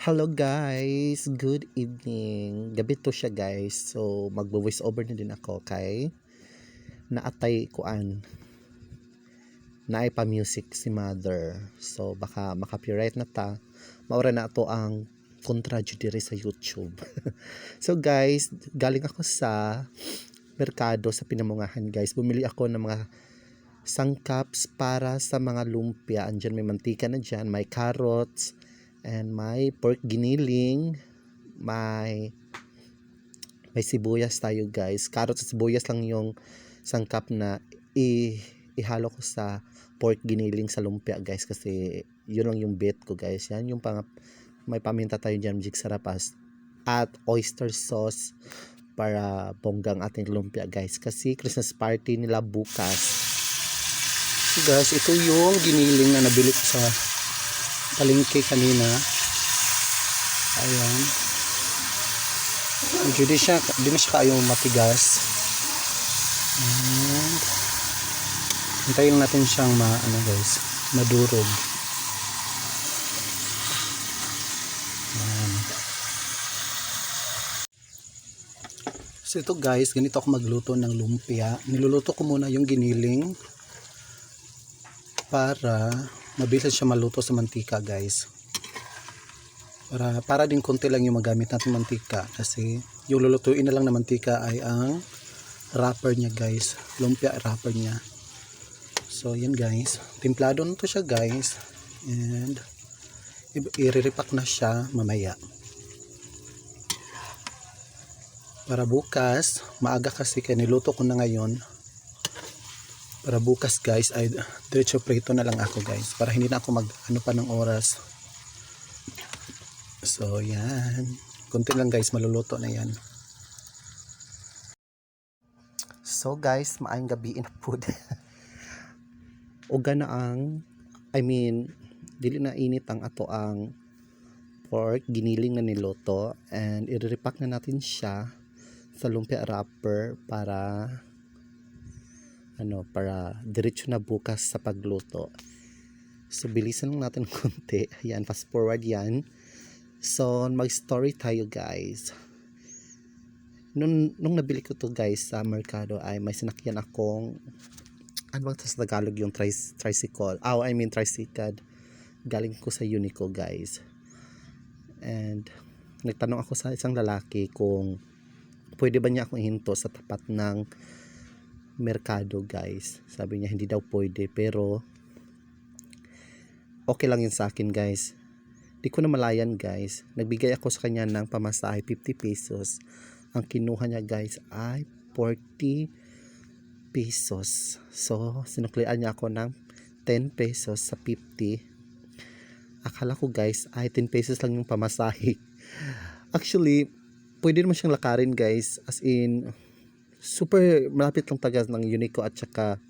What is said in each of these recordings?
Hello guys, good evening. Gabi to siya guys. So magvo-voice over na din ako kay naatay kuan. Naay pa music si mother. So baka makapiright na ta. Maura na to ang kontra diri sa YouTube. So guys, galing ako sa merkado sa Pinamungahan guys. Bumili ako ng mga sangkaps para sa mga lumpia. Andiyan may mantika na dyan, may carrots, and may pork giniling, may sibuyas tayo guys. Carrots at sibuyas lang yung sangkap na ihalo ko sa pork giniling sa lumpia guys, kasi yun lang yung bet ko guys. Yan yung may paminta tayo dyan, jig sarapas at oyster sauce para bonggang ating lumpia guys, kasi Christmas party nila bukas. So guys, ito yung giniling na nabili ko sa palengke kanina. Ayan. Medyo di na siya kayong matigas. And hintayin natin siyang madurog. Ayan. So ito guys, ganito ako magluto ng lumpia. Niluluto ko muna yung giniling para mabilis siya maluto sa mantika guys. Para din konti lang yung magamit natin mantika, kasi yung lulutuin na lang na mantika ay ang wrapper niya guys, lumpia wrapper niya. So yan guys, timplado na to siya guys, and i-repack na siya mamaya para bukas maaga, kasi kaya niluto ko na ngayon para bukas guys ay diretso prito na lang ako guys, para hindi na ako pa ng oras. So yan, konti lang guys, maluluto na yan. So guys, maayong gabi in food. Uga na dili na init ang ato ang pork giniling na niluto, and i-repack na natin siya sa lumpia wrapper para diretso na bukas sa pagluto. So bilisan lang natin konti. Ayan, fast forward yan. So mag-story tayo guys. Nung nabili ko to guys sa merkado ay may sinakyan akong, ano bang sa Tagalog yung tricycle? Tricycad. Galing ko sa Unico guys. And nagtanong ako sa isang lalaki kung pwede ba niya akong ihinto sa tapat ng merkado guys. Sabi niya hindi daw pwede, pero okay lang yun sa akin guys. Di ko na malayan guys. Nagbigay ako sa kanya ng pamasahe 50 pesos. Ang kinuha niya guys ay 40 pesos. So sinuklian niya ako ng 10 pesos sa 50. Akala ko guys ay 10 pesos lang yung pamasahe. Actually, pwede naman siyang lakarin guys. As in, super malapit lang taga ng Unico at saka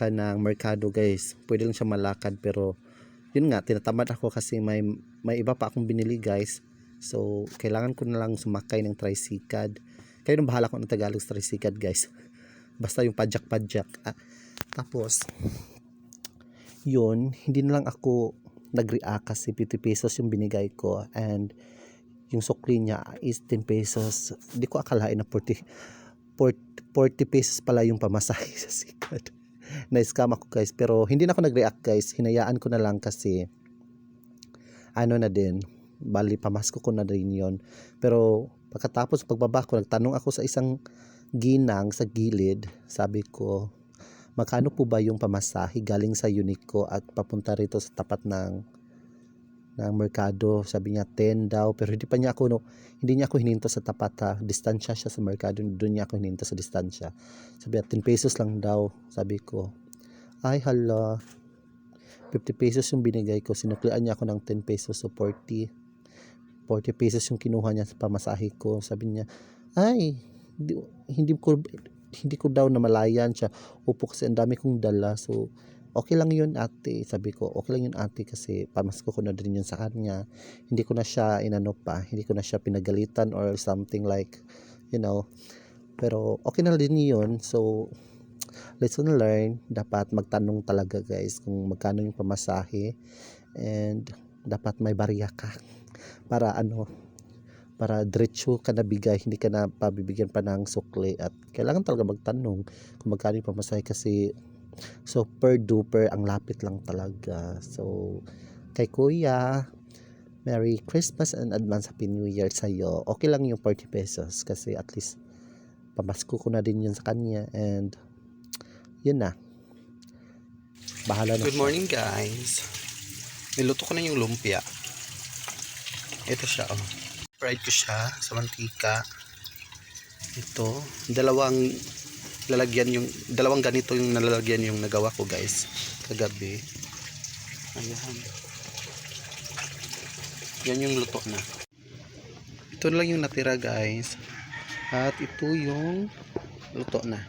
ng merkado guys. Pwede lang siya malakad, pero yun nga, tinatamad ako kasi may iba pa akong binili guys. So kailangan ko na lang sumakay ng tricycad. Kayo nang bahala kung ng Tagalog sa tricycad guys. Basta yung padjak. Tapos yun, hindi na lang ako nag-react kasi 50 pesos yung binigay ko, and yung sukli niya is 10 pesos. Hindi ko akalain na 40 pesos pala yung pamasahe sa sikat. Na-scam ako guys, pero hindi na ako nag-react guys. Hinayaan ko na lang kasi bali pamasko ko na rin yon. Pero pagkatapos pagbaba ko, nagtanong ako sa isang ginang sa gilid. Sabi ko, magkano po ba yung pamasahe galing sa Unico at papunta rito sa tapat ng merkado? Sabi niya 10 daw, pero hindi niya ako hininto sa tapat ha. Distansya siya sa merkado, doon niya ako hininto sa distansya. Sabi niya 10 pesos lang daw. Sabi ko, ay hala, 50 pesos yung binigay ko, sinuklian niya ako ng 10 pesos, so 40 pesos yung kinuha niya sa pamasahe ko. Sabi niya, ay hindi ko daw namalayan siya. Opo, kasi ang dami kong dala. So okay lang yun ate. Sabi ko, okay lang yun ate, kasi pamasko ko na din yun sa kanya. Hindi ko na siya hindi ko na siya pinagalitan or something like, pero okay na din yun. So lesson learned, dapat magtanong talaga guys kung magkano yung pamasahe. And dapat may barya ka para para diretso ka nabigay, hindi ka na pabibigyan pa ng sukli. At kailangan talaga magtanong kung magkano yung pamasahe kasi super duper ang lapit lang talaga. So kay kuya, Merry Christmas and advance Happy New Year sa'yo. Okay lang yung 40 pesos kasi at least pamasko ko na din yun sa kanya. And yun na, bahala na Good siya. morning guys. Niluto ko na yung lumpia. Ito siya oh. Fried ko siya sa mantika. Ito, dalawang ganito yung nalalagyan yung nagawa ko guys kagabi. Ayan. Yan yung luto na. Ito lang yung natira guys. At ito yung luto na.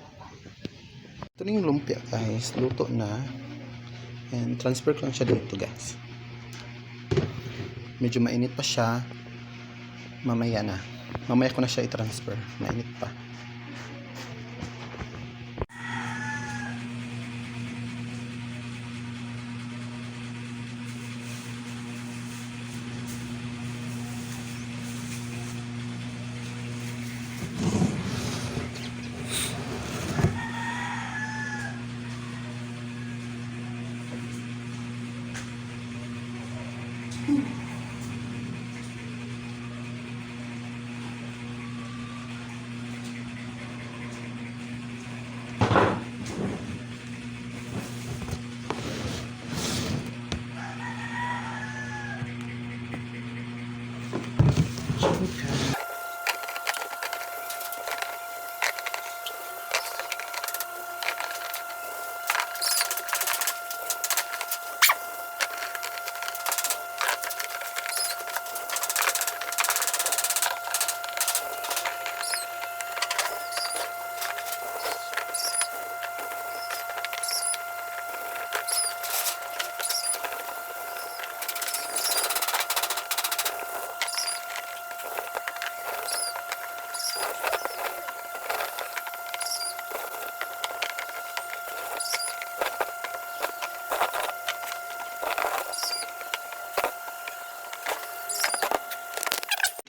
Ito na yung lumpia guys. Luto na. And transfer ko lang siya dito guys. Medyo mainit pa siya. Mamaya ko na siya i-transfer. Mainit pa.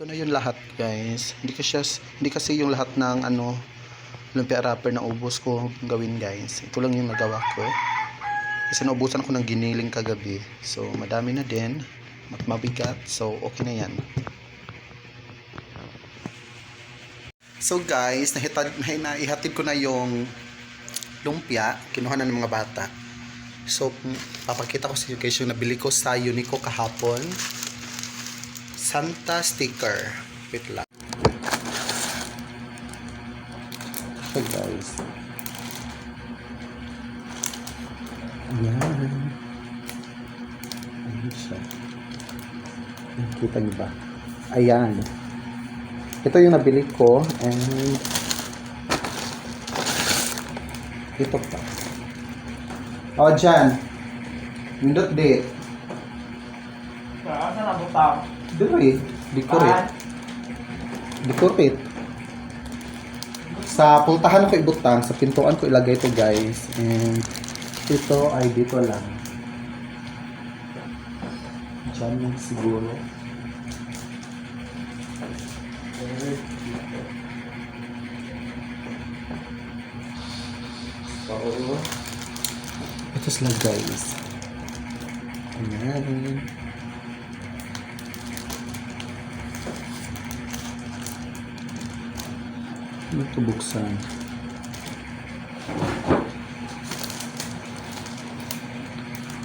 Ito na yung lahat guys. Hindi kasi yung lahat ng lumpia wrapper na ubos ko gawin guys. Ito lang yung nagawa ko. Kasi naubusan ko ng giniling kagabi. So madami na din. At mabigat. So okay na yan. So guys, naihatid ko na yung lumpia. Kinuha na ng mga bata. So papakita ko sa inyo guys yung nabili ko sa Uniqlo kahapon. Santa sticker. Wait lang. So guys. Ayan. Ayan siya. Kita niyo ba? Ayan. Ito yung nabili ko. And ito pa. O, dyan. Nindot date. Saan na butang? Dili, decorate. Decorate. Sa pultahan ko ibutang, sa pintuan ko ilagay ito guys. And ito ay dito lang. Diyan lang siguro. So, ito sila guys. Ayan. Ito buksan.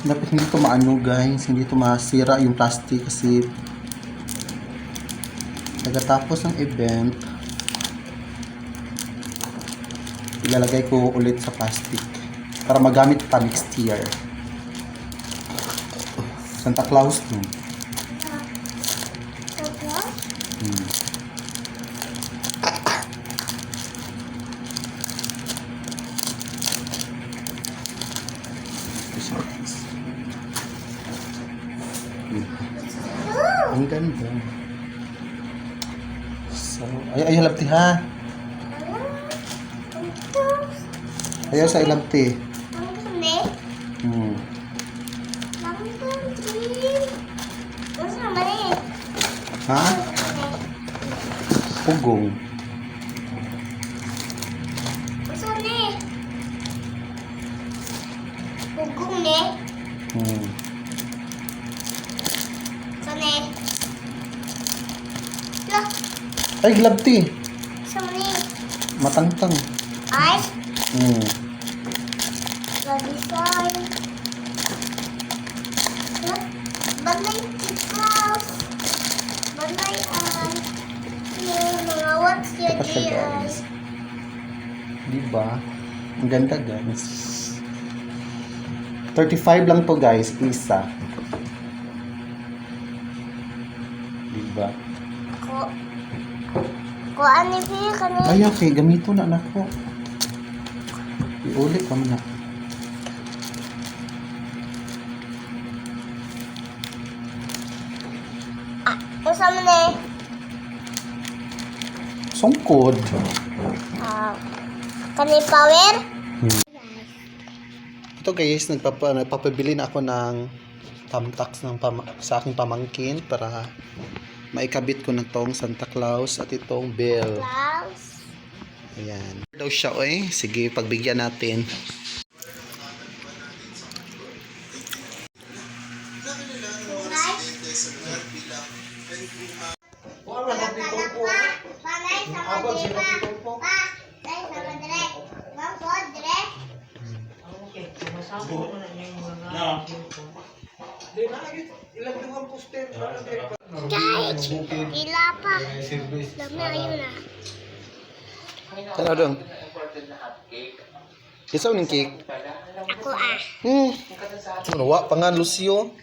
Dapat hindi ito maano guys, hindi ito masira yung plastic kasi pagkatapos ng event ilalagay ko ulit sa plastic para magamit pa next year. Santa Claus to. Ang ganda. So, ay halapti ha. Ayaw sa ilapti. Ha? Pugong. Saan ni? Pugong ni? Hmm. Saan ni? Lah, Ay, glove tea. saan ni? Matangtang. Ay, Hmm. design. Lah, balay tikas. Balay yung mga what's your Ito siya, guys. Diba? Ang ganda, guys. 35 lang to, guys. Isa. Diba? Ko ani pi kani? Ay, okay. Gamito na, anak ko. Iulit ka na. Usa man ni? Sungkod. Kani power? Ito, guys. Nagpapabili na ako ng thumbtacks sa aking pamangkin para maikabit ko na tong Santa Claus at itong bell. Claus. Ayan. Daw siya, oy. Sige, pagbigyan natin. Guys, pila pa. Dami ayun na. Ano dong? Isa uning cake. Ako Ano wa pa nga, Lucio?